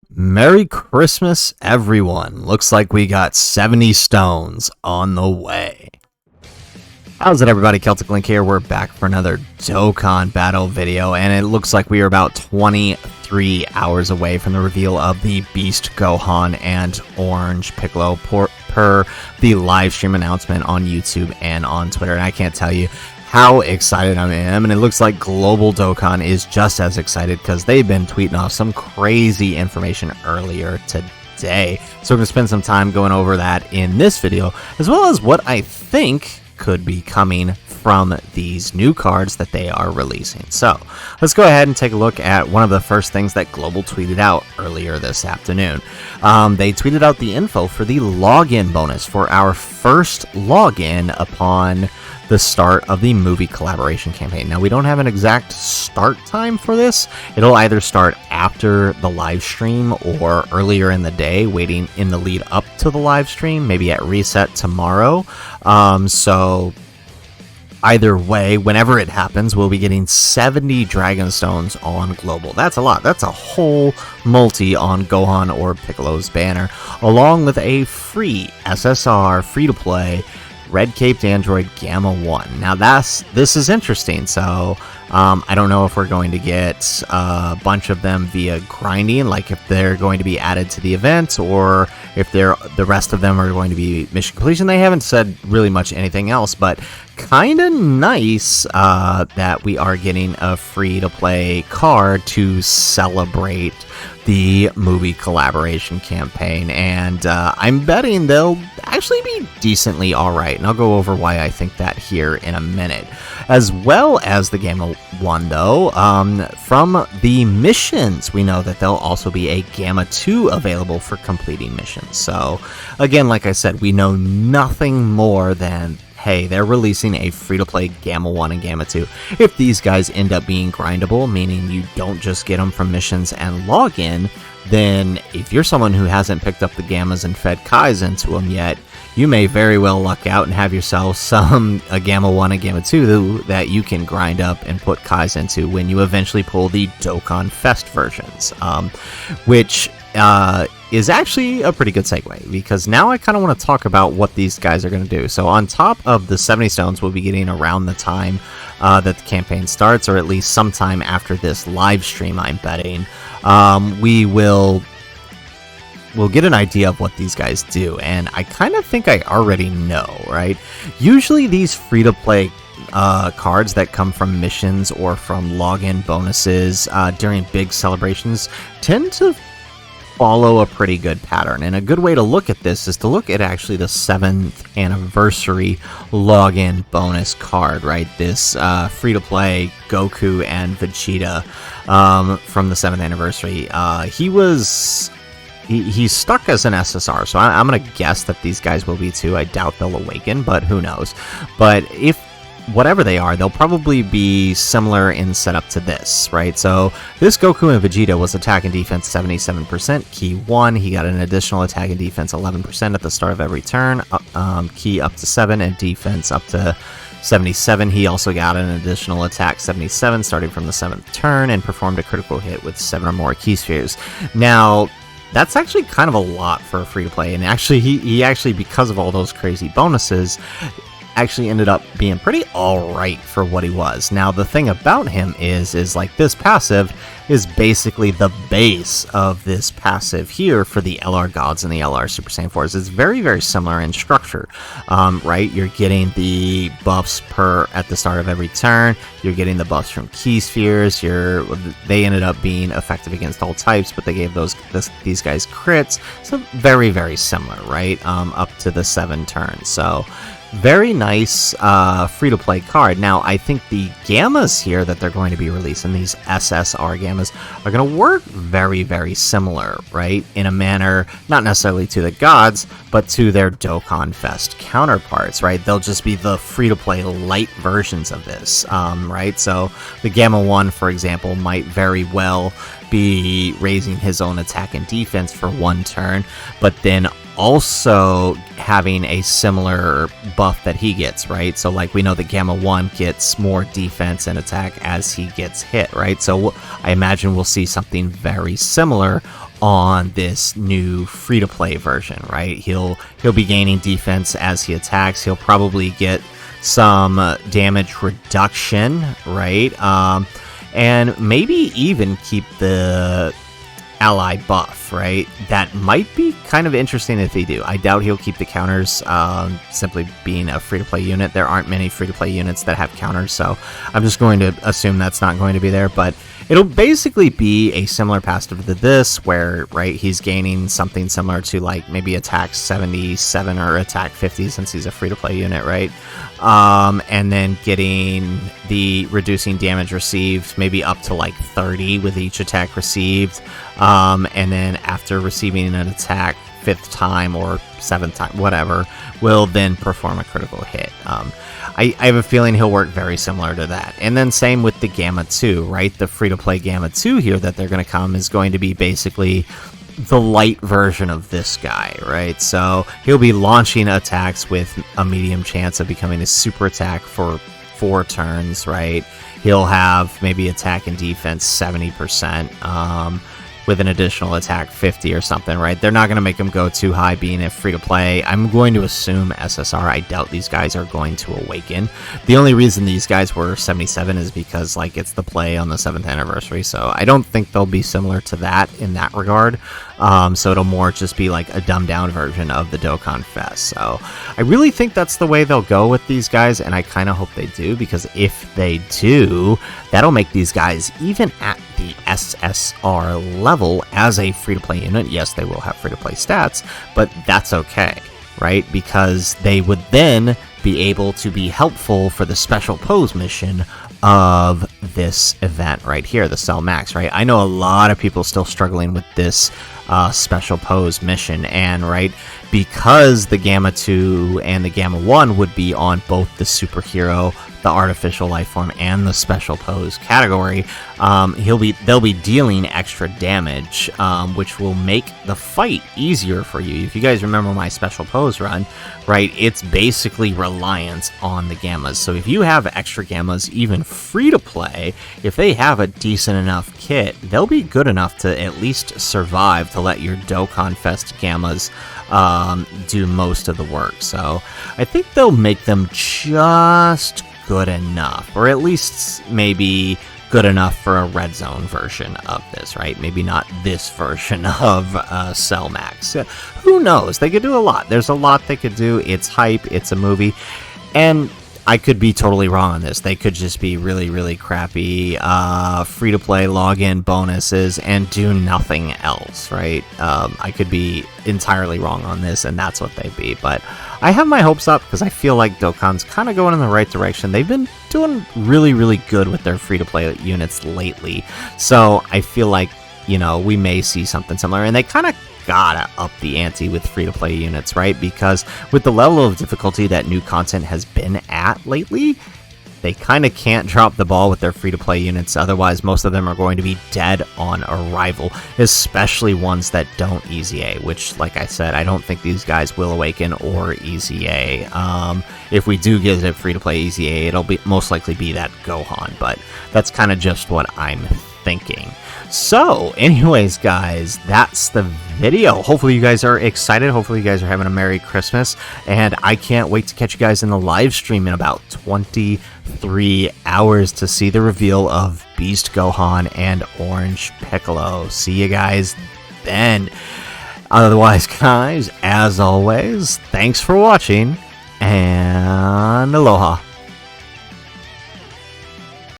Merry Christmas, everyone. Looks like we got 70 stones on the way. How's it, everybody? Celtic Link here. We're back for another Dokkan battle video, and it looks like we are about 23 hours away from the reveal of the Beast Gohan and Orange Piccolo per the live stream announcement on YouTube and on Twitter. And I can't tell you how excited I am, and it looks like Global Dokkan is just as excited because they've been tweeting off some crazy information earlier today. So we're going to spend some time going over that in this video, as well as what I think could be coming from these new cards that they are releasing. So let's go ahead and take a look at one of the first things that Global tweeted out earlier this afternoon. They tweeted out the info for the login bonus for our first login upon the start of the movie collaboration campaign. Now, we don't have an exact start time for this. It'll either start after the live stream or earlier in the day, waiting in the lead up to the live stream, maybe at reset tomorrow. So either way, whenever it happens, we'll be getting 70 Dragon Stones on Global. That's a lot. That's a whole multi on Gohan or Piccolo's banner, along with a free SSR free-to-play red-caped android Gamma 1. Now this is interesting. So I don't know if we're going to get a bunch of them via grinding, like if they're going to be added to the event, or if the rest of them are going to be mission completion. They haven't said really much anything else, but kind of nice that we are getting a free-to-play card to celebrate the movie collaboration campaign, and I'm betting they'll actually be decently alright, and I'll go over why I think that here in a minute. As well as the Gamma 1, though, from the missions, we know that there'll also be a Gamma 2 available for completing missions. So, again, like I said, we know nothing more than, hey, they're releasing a free-to-play Gamma 1 and Gamma 2. If these guys end up being grindable, meaning you don't just get them from missions and login, then if you're someone who hasn't picked up the Gammas and fed Kais into them yet, you may very well luck out and have yourself a Gamma 1 and Gamma 2 that you can grind up and put Kais into when you eventually pull the Dokkan Fest versions, which is actually a pretty good segue, because now I kind of want to talk about what these guys are going to do. So on top of the 70 stones we'll be getting around the time that the campaign starts, or at least sometime after this live stream, I'm betting, we'll get an idea of what these guys do, and I kind of think I already know, right? Usually these free-to-play cards that come from missions or from login bonuses during big celebrations tend to follow a pretty good pattern, and a good way to look at this is to look at actually the 7th anniversary login bonus card, right? This free-to-play Goku and Vegeta from the 7th anniversary. He's stuck as an SSR, so I'm going to guess that these guys will be too. I doubt they'll awaken, but who knows. But if whatever they are, they'll probably be similar in setup to this, right? So this Goku and Vegeta was attack and defense 77%, key 1. He got an additional attack and defense 11% at the start of every turn, key up to 7, and defense up to 77. He also got an additional attack 77 starting from the 7th turn, and performed a critical hit with 7 or more key spheres. Now, that's actually kind of a lot for a free-to-play, and actually he actually, because of all those crazy bonuses, actually ended up being pretty alright for what he was. Now, the thing about him is like, this passive is basically the base of this passive here for the LR Gods and the LR Super Saiyan 4s. It's very, very similar in structure, right? You're getting the buffs at the start of every turn. You're getting the buffs from key spheres. They ended up being effective against all types, but they gave these guys crits. So very, very similar, right? Up to the 7 turns. So very nice free-to-play card. Now, I think the Gammas here that they're going to be releasing, these SSR Gammas, are going to work very, very similar, right? In a manner, not necessarily to the gods, but to their Dokkan Fest counterparts, right? They'll just be the free-to-play light versions of this, right? So the Gamma 1, for example, might very well be raising his own attack and defense for 1 turn, but then also having a similar buff that he gets, right? So like, we know that Gamma 1 gets more defense and attack as he gets hit, right? So I imagine we'll see something very similar on this new free-to-play version, right? He'll be gaining defense as he attacks. He'll probably get some damage reduction, right? And maybe even keep the ally buff, right? That might be kind of interesting if they do. I doubt he'll keep the counters, simply being a free-to-play unit. There aren't many free-to-play units that have counters, so I'm just going to assume that's not going to be there, but it'll basically be a similar passive to this, where, right, he's gaining something similar to, like, maybe attack 77 or attack 50 since he's a free-to-play unit, right? And then getting the reducing damage received, maybe up to, like, 30 with each attack received, and then after receiving an attack 5th time or 7th time, whatever, will then perform a critical hit. I have a feeling he'll work very similar to that. And then same with the Gamma 2, right? The free-to-play Gamma 2 here that they're going to come is going to be basically the light version of this guy, right? So he'll be launching attacks with a medium chance of becoming a super attack for 4 turns, right? He'll have maybe attack and defense 70%, with an additional attack 50 or something, right? They're not going to make him go too high being a free-to-play. I'm going to assume SSR. I doubt these guys are going to awaken. The only reason these guys were 77 is because, like, it's the play on the 7th anniversary, so I don't think they'll be similar to that in that regard. So it'll more just be like a dumbed-down version of the Dokkan Fest. So I really think that's the way they'll go with these guys, and I kind of hope they do, because if they do, that'll make these guys, even at the SSR level as a free-to-play unit, yes, they will have free-to-play stats, but that's okay, right? Because they would then be able to be helpful for the special pose mission of this event right here, the Cell Max, right? I know a lot of people still struggling with this special pose mission, and right, because the Gamma 2 and the Gamma 1 would be on both the superhero, the artificial life form, and the special pose category, they'll be dealing extra damage, which will make the fight easier for you. If you guys remember my special pose run, right, it's basically reliance on the Gammas. So if you have extra Gammas, even free to play, if they have a decent enough kit, they'll be good enough to at least survive to let your Dokkan Fest Gammas do most of the work. So I think they'll make them just good enough, or at least maybe good enough for a red zone version of this, right? Maybe not this version of Cell Max. Who knows? They could do a lot. There's a lot they could do. It's hype. It's a movie. And I could be totally wrong on this. They could just be really, really crappy free-to-play login bonuses and do nothing else, right? I could be entirely wrong on this, and that's what they'd be. But I have my hopes up because I feel like Dokkan's kind of going in the right direction. They've been doing really, really good with their free-to-play units lately. So I feel like, you know, we may see something similar. And they kind of gotta up the ante with free-to-play units, right? Because with the level of difficulty that new content has been at lately, they kind of can't drop the ball with their free-to-play units. Otherwise, most of them are going to be dead on arrival, especially ones that don't Easy A, which, like I said, I don't think these guys will awaken or Easy A. If we do get a free-to-play Easy A, it'll be most likely be that Gohan, but that's kind of just what I'm thinking. So, anyways, guys, that's the video. Hopefully you guys are excited. Hopefully you guys are having a Merry Christmas. And I can't wait to catch you guys in the live stream in about 23 hours to see the reveal of Beast Gohan and Orange Piccolo. See you guys then. Otherwise, guys, as always, thanks for watching, and aloha.